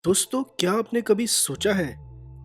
दोस्तों, क्या आपने कभी सोचा है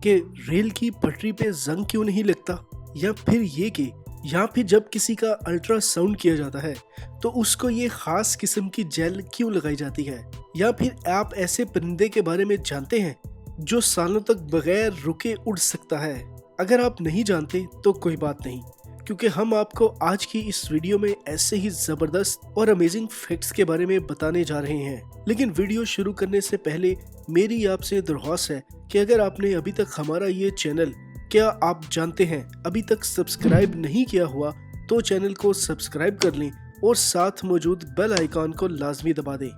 कि रेल की पटरी पे जंग क्यों नहीं लगता? या फिर ये कि यहाँ पे जब किसी का अल्ट्रासाउंड किया जाता है तो उसको ये खास किस्म की जेल क्यों लगाई जाती है? या फिर आप ऐसे परिंदे के बारे में जानते हैं जो सालों तक बगैर रुके उड़ सकता है? अगर आप नहीं जानते तो कोई बात नहीं, क्योंकि हम आपको आज की इस वीडियो में ऐसे ही जबरदस्त और अमेजिंग फैक्ट्स के बारे में बताने जा रहे हैं। लेकिन वीडियो शुरू करने से पहले मेरी आपसे दरख्वास्त है कि अगर आपने अभी तक हमारा ये चैनल क्या आप जानते हैं अभी तक सब्सक्राइब नहीं किया हुआ तो चैनल को सब्सक्राइब कर लें और साथ मौजूद बेल आइकॉन को लाजमी दबा दें।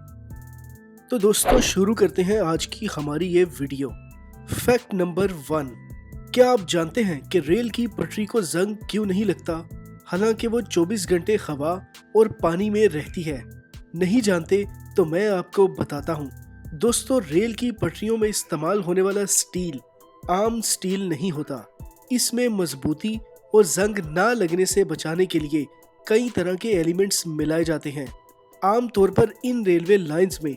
तो दोस्तों, शुरू करते हैं आज की हमारी ये वीडियो। फैक्ट नंबर 1, क्या आप जानते हैं कि रेल की पटरी को जंग क्यों नहीं लगता, हालांकि वो 24 घंटे हवा और पानी में रहती है? नहीं जानते तो मैं आपको बताता हूँ। दोस्तों, रेल की पटरियों में इस्तेमाल होने वाला स्टील आम स्टील नहीं होता। इसमें मजबूती और जंग ना लगने से बचाने के लिए कई तरह के एलिमेंट्स मिलाए जाते हैं। आमतौर पर इन रेलवे लाइंस में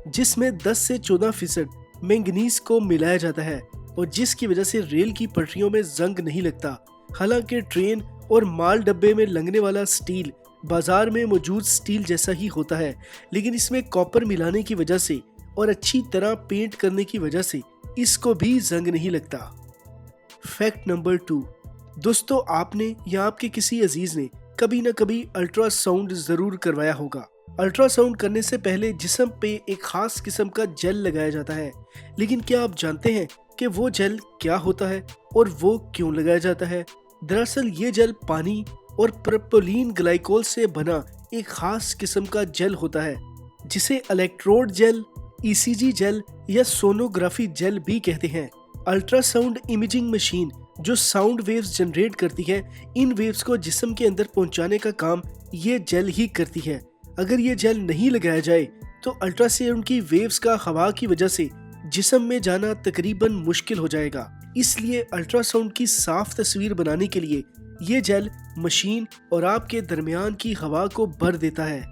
जिसमें 10 से 14% मैंगनीज को मिलाया जाता है और जिसकी वजह से रेल की पटरियों में जंग नहीं लगता। हालांकि ट्रेन और माल डब्बे में लगने वाला स्टील बाजार में मौजूद स्टील जैसा ही होता है, लेकिन इसमें कॉपर मिलाने की वजह से और अच्छी तरह पेंट करने की वजह से इसको भी जंग नहीं लगता। फैक्ट नंबर 2, दोस्तों, आपने या आपके किसी अजीज ने कभी ना कभी अल्ट्रासाउंड जरूर करवाया होगा। अल्ट्रासाउंड करने से पहले जिस्म पे एक खास किस्म का जेल लगाया जाता है, लेकिन क्या आप जानते हैं कि वो जेल क्या होता है और वो क्यों लगाया जाता है? दरअसल ये जेल पानी और प्रोपिलीन ग्लाइकोल से बना एक खास किस्म का जेल होता है, जिसे इलेक्ट्रोड जेल, ईसीजी जेल या सोनोग्राफी जेल भी कहते हैं। अल्ट्रासाउंड इमेजिंग मशीन जो साउंड वेव्स जनरेट करती है, इन वेव्स को जिस्म के अंदर पहुंचाने का काम ये जेल ही करती है। अगर ये जेल नहीं लगाया जाए तो अल्ट्रासाउंड की वेव्स का हवा की वजह से जिस्म में जाना तकरीबन मुश्किल हो जाएगा। इसलिए अल्ट्रासाउंड की साफ तस्वीर बनाने के लिए ये जेल मशीन और आपके दरमियान की हवा को भर देता है।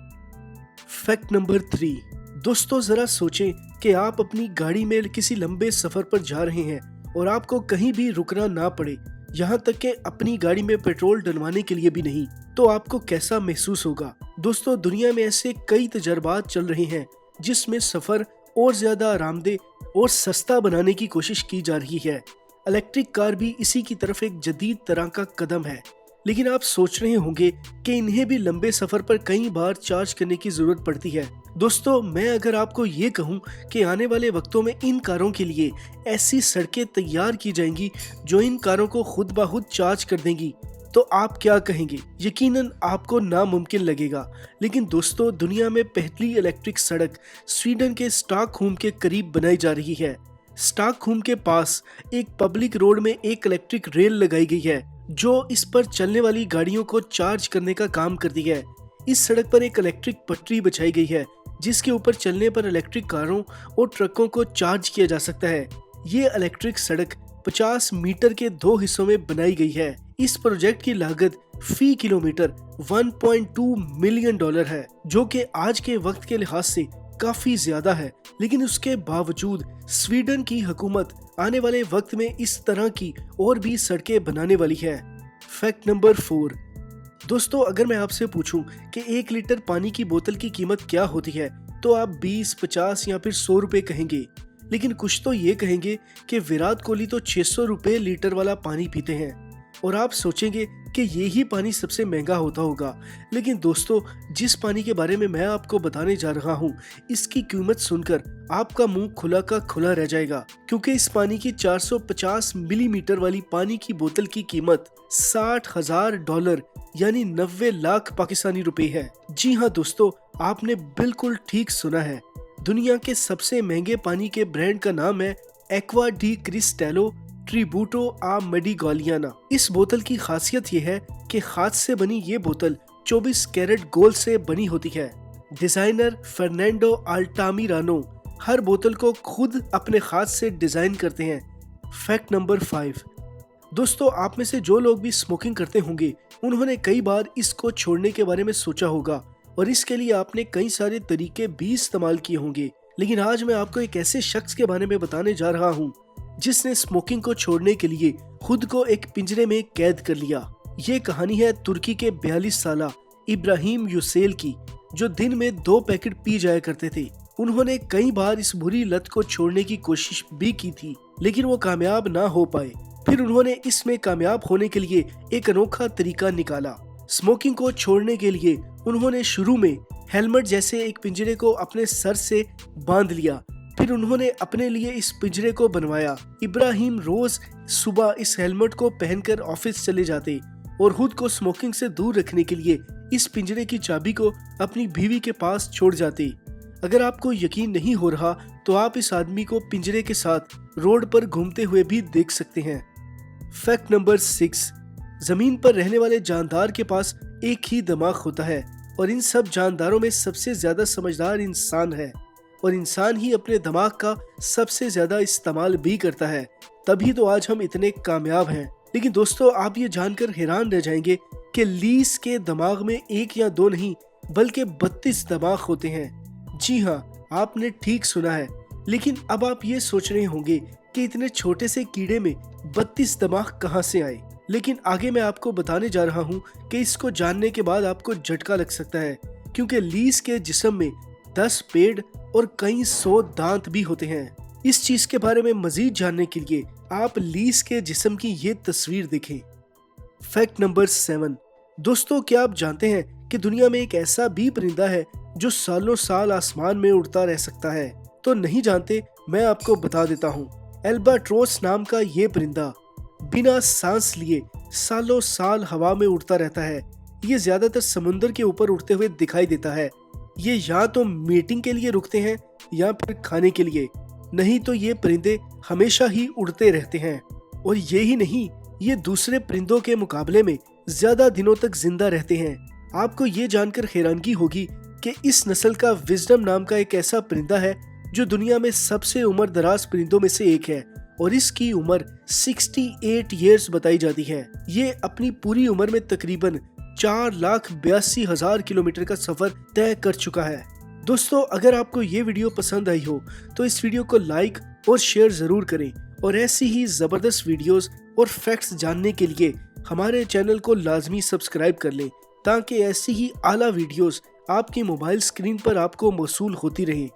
फैक्ट नंबर 3, दोस्तों, जरा सोचें कि आप अपनी गाड़ी में किसी लंबे सफर पर जा रहे हैं और आपको कहीं भी रुकना ना पड़े, यहाँ तक कि अपनी गाड़ी में पेट्रोल डलवाने के लिए भी नहीं, तो आपको कैसा महसूस होगा? दोस्तों, दुनिया में ऐसे कई तजर्बात चल रहे हैं जिसमें सफर और ज्यादा आरामदेह और सस्ता बनाने की कोशिश की जा रही है। इलेक्ट्रिक कार भी इसी की तरफ एक जदीद तरह का कदम है। लेकिन आप सोच रहे होंगे कि इन्हें भी लंबे सफर पर कई बार चार्ज करने की जरूरत पड़ती है। दोस्तों, मैं अगर आपको ये कहूं कि आने वाले वक्तों में इन कारों के लिए ऐसी सड़कें तैयार की जाएंगी जो इन कारों को खुद ब खुद चार्ज कर देंगी, तो आप क्या कहेंगे? यकीनन आपको नामुमकिन लगेगा। लेकिन दोस्तों, दुनिया में पहली इलेक्ट्रिक सड़क स्वीडन के स्टॉकहोम के करीब बनाई जा रही है। स्टॉकहोम के पास एक पब्लिक रोड में एक इलेक्ट्रिक रेल लगाई गई है जो इस पर चलने वाली गाड़ियों को चार्ज करने का काम करती है। इस सड़क पर एक इलेक्ट्रिक पटरी बिछाई गई है जिसके ऊपर चलने पर इलेक्ट्रिक कारों और ट्रकों को चार्ज किया जा सकता है। ये इलेक्ट्रिक सड़क 50 मीटर के 2 हिस्सों में बनाई गई है। इस प्रोजेक्ट की लागत फी किलोमीटर $1.2 मिलियन है, जो कि आज के वक्त के लिहाज से काफी ज्यादा है। लेकिन उसके बावजूद स्वीडन की हुकूमत आने वाले वक्त में इस तरह की और भी सड़कें बनाने वाली है। फैक्ट नंबर 4, दोस्तों, अगर मैं आपसे पूछूं कि 1 लीटर पानी की बोतल की कीमत क्या होती है तो आप 20, 50 या फिर 100 रुपए कहेंगे। लेकिन कुछ तो ये कहेंगे कि विराट कोहली तो 600 रुपए लीटर वाला पानी पीते हैं, और आप सोचेंगे कि ये ही पानी सबसे महंगा होता होगा। लेकिन दोस्तों, जिस पानी के बारे में मैं आपको बताने जा रहा हूँ, इसकी कीमत सुनकर आपका मुंह खुला का खुला रह जाएगा, क्योंकि इस पानी की 450 मिलीमीटर वाली पानी की बोतल की कीमत $60,000 यानी 90 लाख पाकिस्तानी रुपए है। जी हाँ दोस्तों, आपने बिल्कुल ठीक सुना है। दुनिया के सबसे महंगे पानी के ब्रांड का नाम है एक्वा डी क्रिस्टेलो ट्रिब्यूटो आ मेडिगोलियाना। इस बोतल की खासियत यह है कि हाथ से बनी ये बोतल 24 कैरेट गोल्ड से बनी होती है। डिजाइनर फर्नांडो अल्टामिरानो हर बोतल को खुद अपने हाथ से डिजाइन करते हैं। फैक्ट नंबर 5, दोस्तों, आप में से जो लोग भी स्मोकिंग करते होंगे उन्होंने कई बार इसको छोड़ने के बारे में सोचा होगा और इसके लिए आपने कई सारे तरीके भी इस्तेमाल किए होंगे। लेकिन आज मैं आपको एक ऐसे शख्स के बारे में बताने जा रहा हूँ जिसने स्मोकिंग को छोड़ने के लिए खुद को एक पिंजरे में कैद कर लिया। ये कहानी है तुर्की के 42 साला इब्राहिम यूसेल की, जो दिन में 2 पैकेट पी जाया करते थे। उन्होंने कई बार इस बुरी लत को छोड़ने की कोशिश भी की थी, लेकिन वो कामयाब ना हो पाए। फिर उन्होंने इसमें कामयाब होने के लिए एक अनोखा तरीका निकाला। स्मोकिंग को छोड़ने के लिए उन्होंने शुरू में हेलमेट जैसे एक पिंजरे को अपने सर से बांध लिया। फिर उन्होंने अपने लिए इस पिंजरे को बनवाया। इब्राहिम रोज सुबह इस हेलमेट को पहनकर ऑफिस चले जाते और खुद को स्मोकिंग से दूर रखने के लिए इस पिंजरे की चाबी को अपनी बीवी के पास छोड़ जाते। अगर आपको यकीन नहीं हो रहा तो आप इस आदमी को पिंजरे के साथ रोड पर घूमते हुए भी देख सकते हैं। फैक्ट नंबर 6, जमीन पर रहने वाले जानदार के पास एक ही दिमाग होता है और इन सब जानदारों में सबसे ज्यादा समझदार इंसान है और इंसान ही अपने दिमाग का सबसे ज्यादा इस्तेमाल भी करता है, तभी तो आज हम इतने कामयाब हैं। लेकिन दोस्तों, आप ये जानकर हैरान रह जाएंगे कि लीस के दिमाग में 1 या 2 नहीं बल्कि 32 दिमाग होते हैं। जी हाँ, आपने ठीक सुना है। लेकिन अब आप ये सोच रहे होंगे कि इतने छोटे से कीड़े में 32 दिमाग कहाँ से आए। लेकिन आगे मैं आपको बताने जा रहा हूँ कि इसको जानने के बाद आपको झटका लग सकता है, क्योंकि लीस के जिस्म में 10 पेड़ और कई 100 दांत भी होते हैं। इस चीज के बारे में मजीद जानने के लिए आप लीस के जिस्म की ये तस्वीर देखें। फैक्ट नंबर 7, दोस्तों, क्या आप जानते हैं कि दुनिया में एक ऐसा भी परिंदा है जो सालों साल आसमान में उड़ता रह सकता है? तो नहीं जानते, मैं आपको बता देता हूँ। एल्बाट्रोस नाम का ये परिंदा बिना सांस लिए सालों साल हवा में उड़ता रहता है। ये ज्यादातर समुद्र के ऊपर उड़ते हुए दिखाई देता है। ये या तो मीटिंग के लिए रुकते हैं या फिर खाने के लिए, नहीं तो ये परिंदे हमेशा ही उड़ते रहते हैं। और ये ही नहीं, ये दूसरे परिंदों के मुकाबले में ज्यादा दिनों तक जिंदा रहते हैं। आपको ये जानकर हैरानगी होगी कि इस नस्ल का विजडम नाम का एक ऐसा परिंदा है जो दुनिया में सबसे उम्र दराज परिंदों में से एक है और इसकी उम्र 68 ईयर्स बताई जाती है। ये अपनी पूरी उम्र में तकरीबन 4,82,000 किलोमीटर का सफर तय कर चुका है। दोस्तों, अगर आपको ये वीडियो पसंद आई हो तो इस वीडियो को लाइक और शेयर जरूर करें और ऐसी ही जबरदस्त वीडियोस और फैक्ट्स जानने के लिए हमारे चैनल को लाजमी सब्सक्राइब कर लें, ताकि ऐसी ही आला वीडियोस आपकी मोबाइल स्क्रीन पर आपको मौसूल होती रहें।